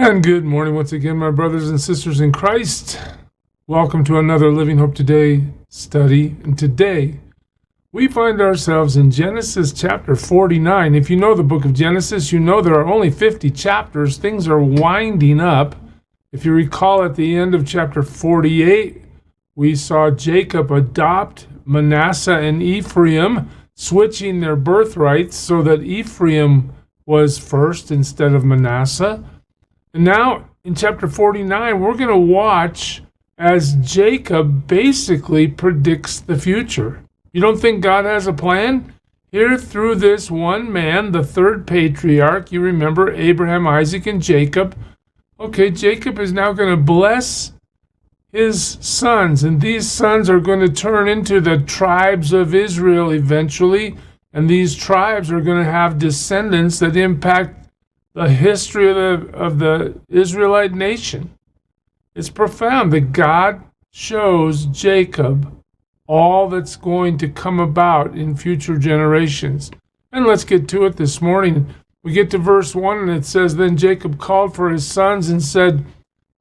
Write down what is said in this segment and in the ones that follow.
And good morning once again, my brothers and sisters in Christ. Welcome to another Living Hope Today study. And today, we find ourselves in Genesis chapter 49. If you know the book of Genesis, you know there are only 50 chapters. Things are winding up. If you recall, at the end of chapter 48, we saw Jacob adopt Manasseh and Ephraim, switching their birthrights so that Ephraim was first instead of Manasseh. And now in chapter 49, we're going to watch as Jacob basically predicts the future. You don't think God has a plan? Here through this one man, the third patriarch, you remember Abraham, Isaac, and Jacob. Okay, Jacob is now going to bless his sons, and these sons are going to turn into the tribes of Israel eventually, and these tribes are going to have descendants that impact the history of the Israelite nation. It's profound that God shows Jacob all that's going to come about in future generations. And let's get to it this morning. We get to verse 1 and it says, "Then Jacob called for his sons and said,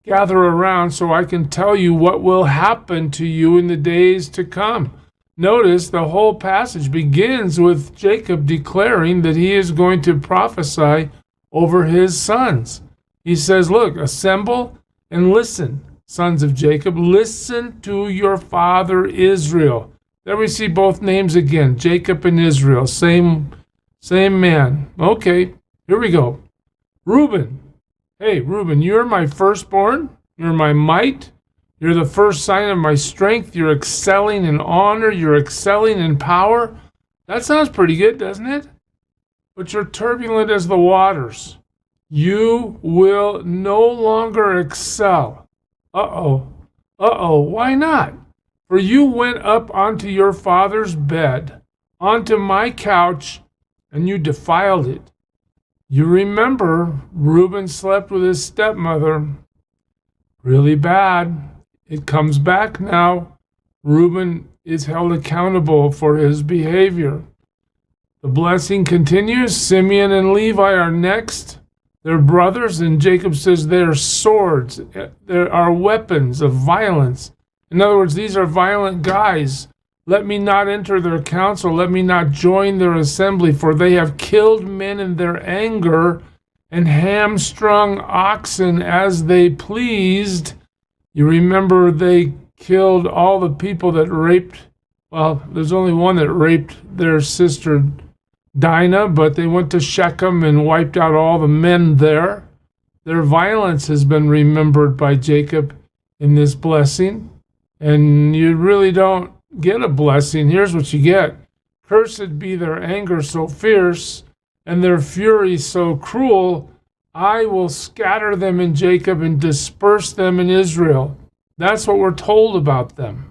'Gather around so I can tell you what will happen to you in the days to come.'" Notice the whole passage begins with Jacob declaring that he is going to prophesy over his sons. He says, look, assemble and listen, sons of Jacob. Listen to your father Israel. There we see both names again, Jacob and Israel, same man. Okay, here we go. Reuben. Hey, Reuben, you're my firstborn. You're my might. You're the first sign of my strength. You're excelling in honor. You're excelling in power. That sounds pretty good, doesn't it? But you're turbulent as the waters. You will no longer excel. Why not? For you went up onto your father's bed, onto my couch, and you defiled it. You remember, Reuben slept with his stepmother. Really bad. It comes back now. Reuben is held accountable for his behavior. The blessing continues. Simeon and Levi are next. They're brothers, and Jacob says they're swords. There are weapons of violence. In other words, these are violent guys. Let me not enter their council. Let me not join their assembly, for they have killed men in their anger and hamstrung oxen as they pleased. You remember they killed all the people that raped. Well, there's only one that raped their sister Dinah, but they went to Shechem and wiped out all the men there. Their violence has been remembered by Jacob in this blessing. And you really don't get a blessing. Here's what you get. Cursed be their anger so fierce, and their fury so cruel. I will scatter them in Jacob and disperse them in Israel. That's what we're told about them.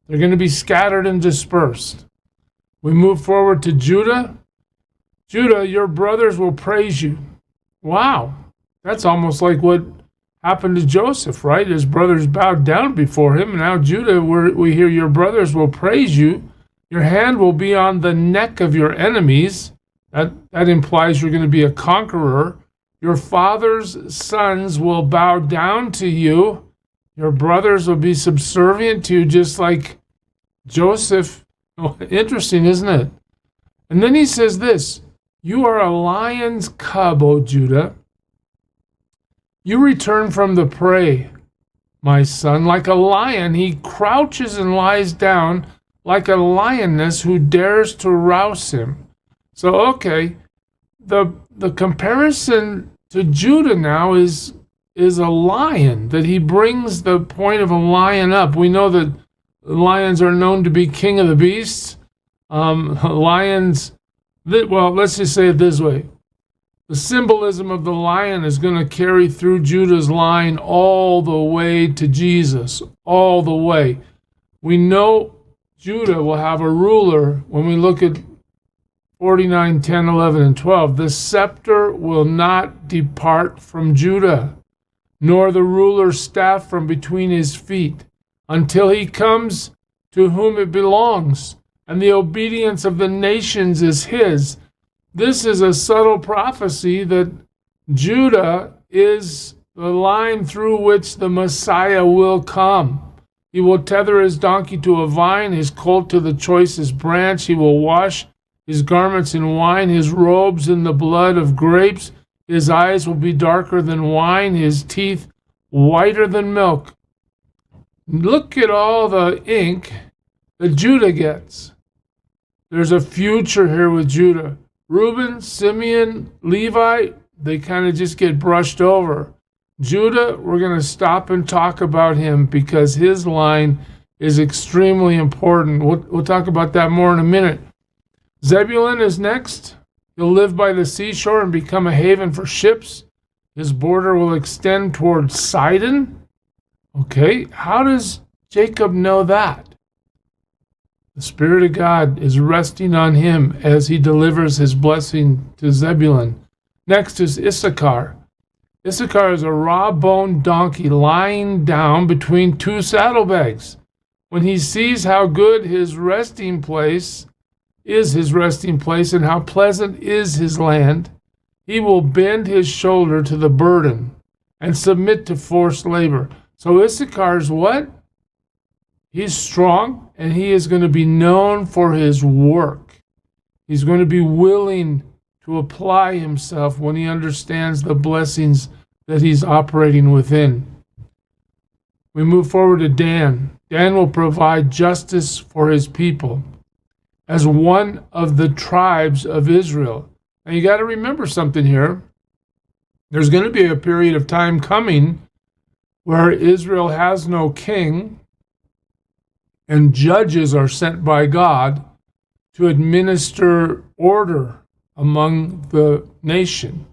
They're going to be scattered and dispersed. We move forward to Judah. Judah, your brothers will praise you. Wow, that's almost like what happened to Joseph, right? His brothers bowed down before him. And now Judah, we hear your brothers will praise you. Your hand will be on the neck of your enemies. That implies you're going to be a conqueror. Your father's sons will bow down to you. Your brothers will be subservient to you, just like Joseph. Oh, interesting, isn't it? And then he says this, you are a lion's cub, O Judah. You return from the prey, my son. Like a lion, he crouches and lies down, like a lioness who dares to rouse him. So, okay, the comparison to Judah now is a lion, that he brings the point of a lion up. We know that lions are known to be king of the beasts. Lions, well, let's just say it this way. The symbolism of the lion is going to carry through Judah's line all the way to Jesus, all the way. We know Judah will have a ruler when we look at 49, 10, 11, and 12. The scepter will not depart from Judah, nor the ruler's staff from between his feet, until he comes to whom it belongs, and the obedience of the nations is his. This is a subtle prophecy that Judah is the line through which the Messiah will come. He will tether his donkey to a vine, his colt to the choicest branch. He will wash his garments in wine, his robes in the blood of grapes. His eyes will be darker than wine, his teeth whiter than milk. Look at all the ink that Judah gets. There's a future here with Judah. Reuben, Simeon, Levi, they kind of just get brushed over. Judah, we're going to stop and talk about him because his line is extremely important. We'll talk about that more in a minute. Zebulun is next. He'll live by the seashore and become a haven for ships. His border will extend towards Sidon. Okay, how does Jacob know that? The Spirit of God is resting on him as he delivers his blessing to Zebulun. Next is Issachar. Issachar is a raw-boned donkey lying down between two saddlebags. When he sees how good his resting place is and how pleasant is his land, he will bend his shoulder to the burden and submit to forced labor. So Issachar's what? He's strong, and he is going to be known for his work. He's going to be willing to apply himself when he understands the blessings that he's operating within. We move forward to Dan. Dan will provide justice for his people as one of the tribes of Israel. Now you got to remember something here. There's going to be a period of time coming where Israel has no king, and judges are sent by God to administer order among the nation.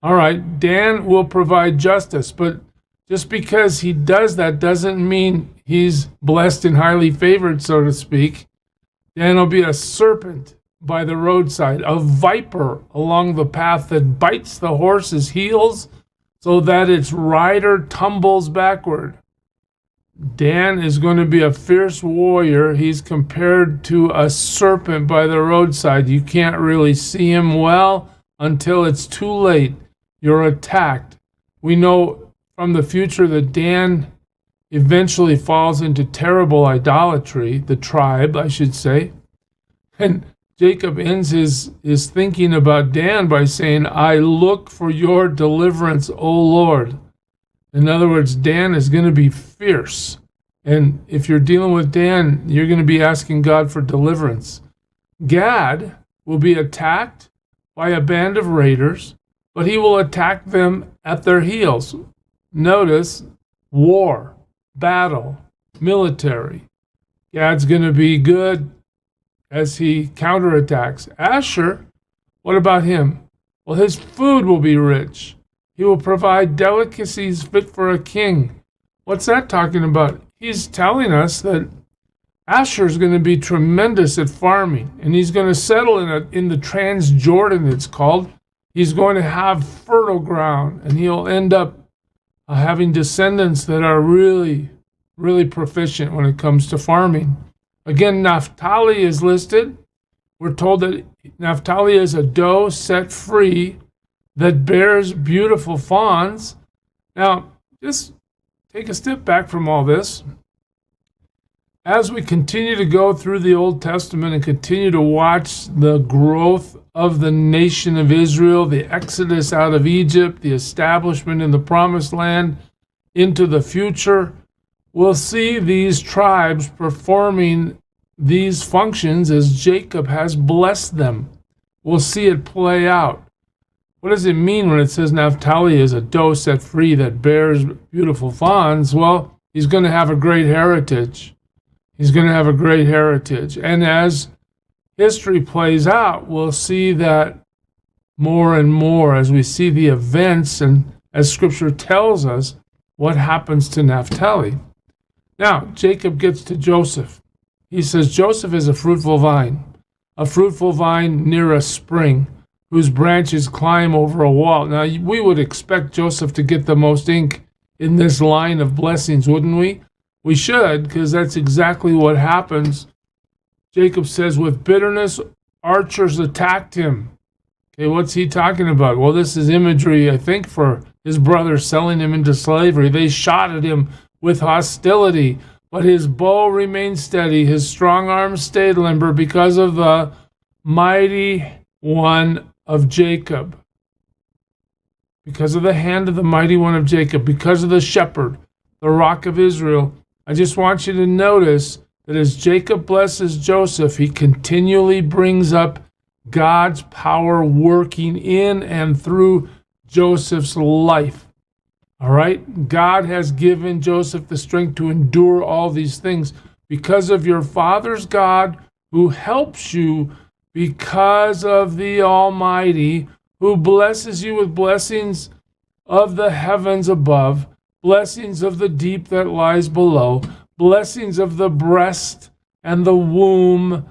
All right, Dan will provide justice, but just because he does that doesn't mean he's blessed and highly favored, so to speak. Dan will be a serpent by the roadside, a viper along the path that bites the horse's heels so that its rider tumbles backward. Dan is going to be a fierce warrior. He's compared to a serpent by the roadside. You can't really see him well until it's too late. You're attacked. We know from the future that Dan eventually falls into terrible idolatry, the tribe, I should say. And Jacob ends his thinking about Dan by saying, I look for your deliverance, O Lord. In other words, Dan is going to be fierce. And if you're dealing with Dan, you're going to be asking God for deliverance. Gad will be attacked by a band of raiders, but he will attack them at their heels. Notice, war, battle, military. Gad's going to be good as he counterattacks. Asher, what about him? Well, his food will be rich. He will provide delicacies fit for a king. What's that talking about? He's telling us that Asher is going to be tremendous at farming, and he's going to settle in the Transjordan, it's called. He's going to have fertile ground, and he'll end up having descendants that are really, really proficient when it comes to farming. Again, Naphtali is listed. We're told that Naphtali is a doe set free that bears beautiful fawns. Now, just take a step back from all this. As we continue to go through the Old Testament and continue to watch the growth of the nation of Israel, the exodus out of Egypt, the establishment in the Promised Land into the future, we'll see these tribes performing these functions as Jacob has blessed them. We'll see it play out. What does it mean when it says Naphtali is a doe set free that bears beautiful fawns? Well, he's going to have a great heritage. He's going to have a great heritage. And as history plays out, we'll see that more and more as we see the events and as Scripture tells us what happens to Naphtali. Now, Jacob gets to Joseph. He says, Joseph is a fruitful vine near a spring, whose branches climb over a wall. Now, we would expect Joseph to get the most ink in this line of blessings, wouldn't we? We should, because that's exactly what happens. Jacob says, with bitterness, archers attacked him. Okay, what's he talking about? Well, this is imagery, I think, for his brothers selling him into slavery. They shot at him with hostility, but his bow remained steady. His strong arm stayed limber because of the mighty one of Jacob. Because of the hand of the mighty one of Jacob, because of the shepherd, the rock of Israel. I just want you to notice that as Jacob blesses Joseph, he continually brings up God's power working in and through Joseph's life. All right? God has given Joseph the strength to endure all these things because of your father's God who helps you, because of the Almighty who blesses you with blessings of the heavens above, blessings of the deep that lies below, blessings of the breast and the womb.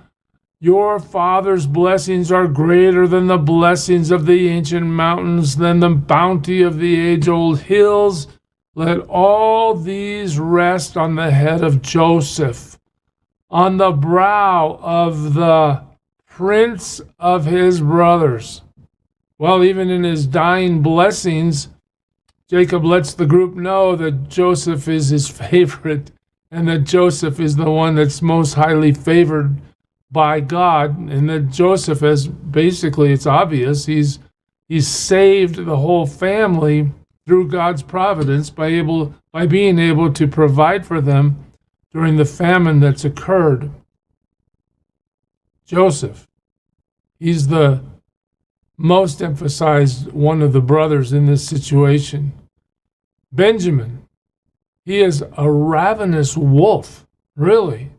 Your father's blessings are greater than the blessings of the ancient mountains, than the bounty of the age-old hills. Let all these rest on the head of Joseph, on the brow of the prince of his brothers. Well, even in his dying blessings, Jacob lets the group know that Joseph is his favorite and that Joseph is the one that's most highly favored by God, and that Joseph is basically, it's obvious, he's saved the whole family through God's providence by being able to provide for them during the famine that's occurred. Joseph, he's the most emphasized one of the brothers in this situation. Benjamin, he is a ravenous wolf. Really?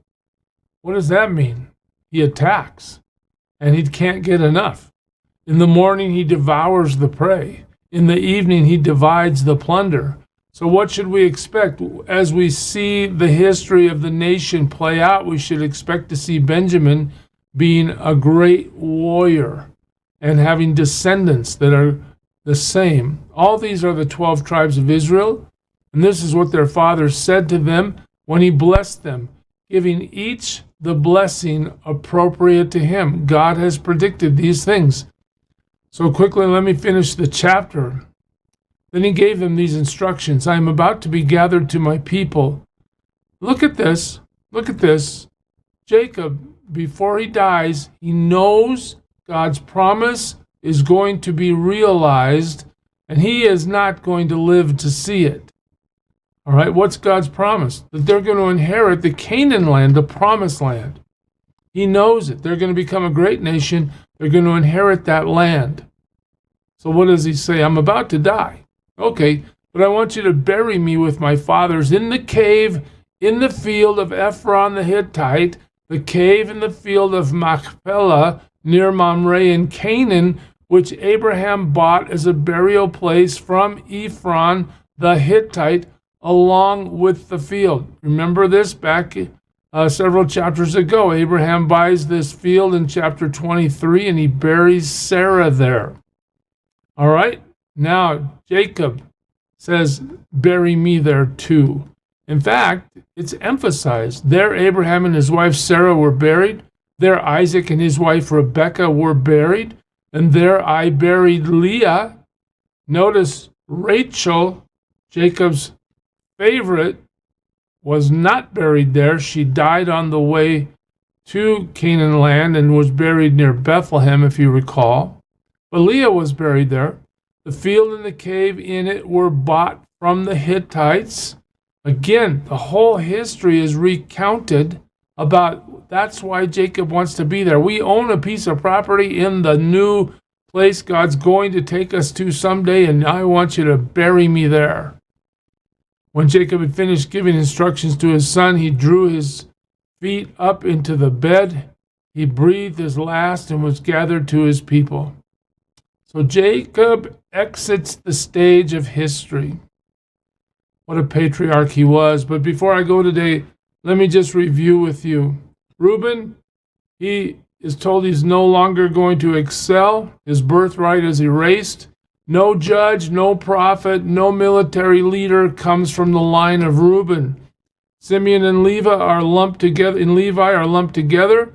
What does that mean? He attacks, and he can't get enough. In the morning, he devours the prey. In the evening, he divides the plunder. So what should we expect? As we see the history of the nation play out, we should expect to see Benjamin being a great warrior and having descendants that are the same. All these are the 12 tribes of Israel, and this is what their father said to them when he blessed them, giving each the blessing appropriate to him. God has predicted these things. So quickly, let me finish the chapter. Then he gave them these instructions. I am about to be gathered to my people. Look at this. Look at this. Jacob, before he dies, he knows God's promise is going to be realized, and he is not going to live to see it. All right, what's God's promise? That they're going to inherit the Canaan land, the promised land. He knows it. They're going to become a great nation. They're going to inherit that land. So what does he say? I'm about to die. Okay, but I want you to bury me with my fathers in the cave, in the field of Ephron the Hittite, the cave in the field of Machpelah, near Mamre in Canaan, which Abraham bought as a burial place from Ephron the Hittite, along with the field. Remember this back several chapters ago. Abraham buys this field in chapter 23, and he buries Sarah there. All right? Now, Jacob says, bury me there too. In fact, it's emphasized. There Abraham and his wife Sarah were buried. There Isaac and his wife Rebekah were buried. And there I buried Leah. Notice Rachel, Jacob's favorite, was not buried there. She died on the way to Canaan land and was buried near Bethlehem, if you recall. But Leah was buried there. The field and the cave in it were bought from the Hittites. Again, the whole history is recounted about that's why Jacob wants to be there. We own a piece of property in the new place God's going to take us to someday, and I want you to bury me there. When Jacob had finished giving instructions to his son, he drew his feet up into the bed. He breathed his last and was gathered to his people. So Jacob exits the stage of history. What a patriarch he was. But before I go today, let me just review with you. Reuben, he is told he's no longer going to excel. His birthright is erased. No judge, no prophet, no military leader comes from the line of Reuben. Simeon and Levi are lumped together.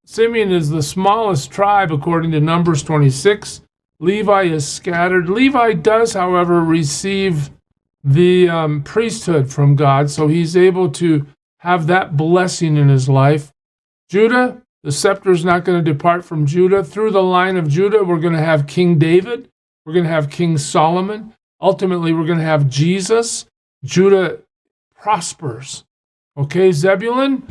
Simeon is the smallest tribe according to Numbers 26. Levi is scattered. Levi does, however, receive the priesthood from God, so he's able to have that blessing in his life. Judah, the scepter is not going to depart from Judah. Through the line of Judah, we're going to have King David. We're going to have King Solomon. Ultimately, we're going to have Jesus. Judah prospers. Okay, Zebulun,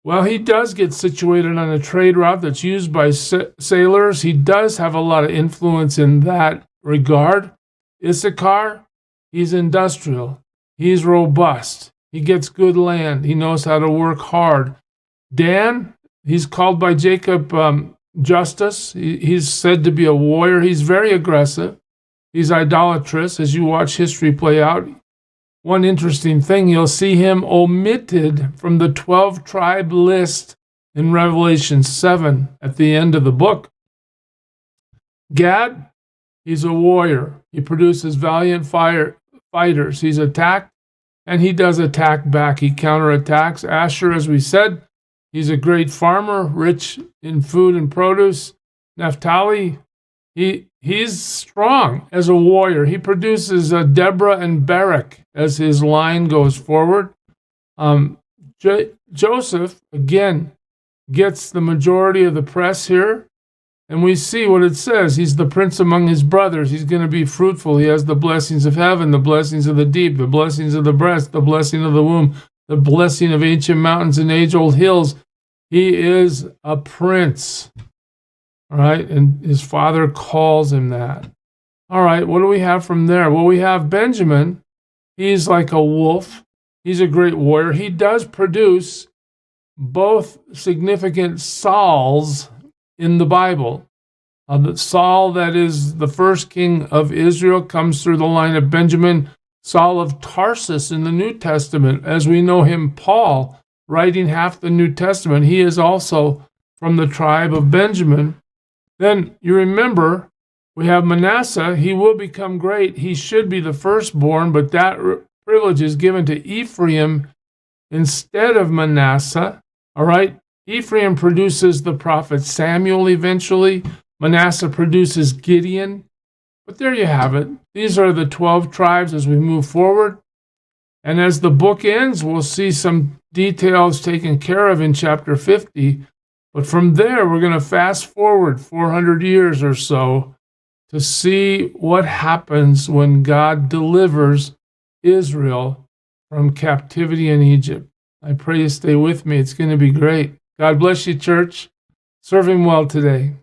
well, he does get situated on a trade route that's used by sailors. He does have a lot of influence in that regard. Issachar, he's industrial. He's robust. He gets good land. He knows how to work hard. Dan, he's called by Jacob Justice. He's said to be a warrior. He's very aggressive. He's idolatrous, as you watch history play out. One interesting thing, you'll see him omitted from the 12-tribe list in Revelation 7 at the end of the book. Gad, he's a warrior. He produces valiant fighters. He's attacked, and he does attack back. He counterattacks. Asher, as we said, he's a great farmer, rich in food and produce. Naphtali, he's strong as a warrior. He produces Deborah and Barak as his line goes forward. Joseph, again, gets the majority of the press here. And we see what it says. He's the prince among his brothers. He's going to be fruitful. He has the blessings of heaven, the blessings of the deep, the blessings of the breast, the blessing of the womb, the blessing of ancient mountains and age-old hills. He is a prince. All right, and his father calls him that. All right, what do we have from there? Well, we have Benjamin. He's like a wolf. He's a great warrior. He does produce both significant Sauls in the Bible. The Saul, that is the first king of Israel, comes through the line of Benjamin. Saul of Tarsus in the New Testament, as we know him, Paul, writing half the New Testament. He is also from the tribe of Benjamin. Then you remember, we have Manasseh. He will become great. He should be the firstborn, but that privilege is given to Ephraim instead of Manasseh. All right? Ephraim produces the prophet Samuel eventually. Manasseh produces Gideon. But there you have it. These are the 12 tribes as we move forward. And as the book ends, we'll see some details taken care of in chapter 50. But from there, we're going to fast forward 400 years or so to see what happens when God delivers Israel from captivity in Egypt. I pray you stay with me. It's going to be great. God bless you, church. Serve him well today.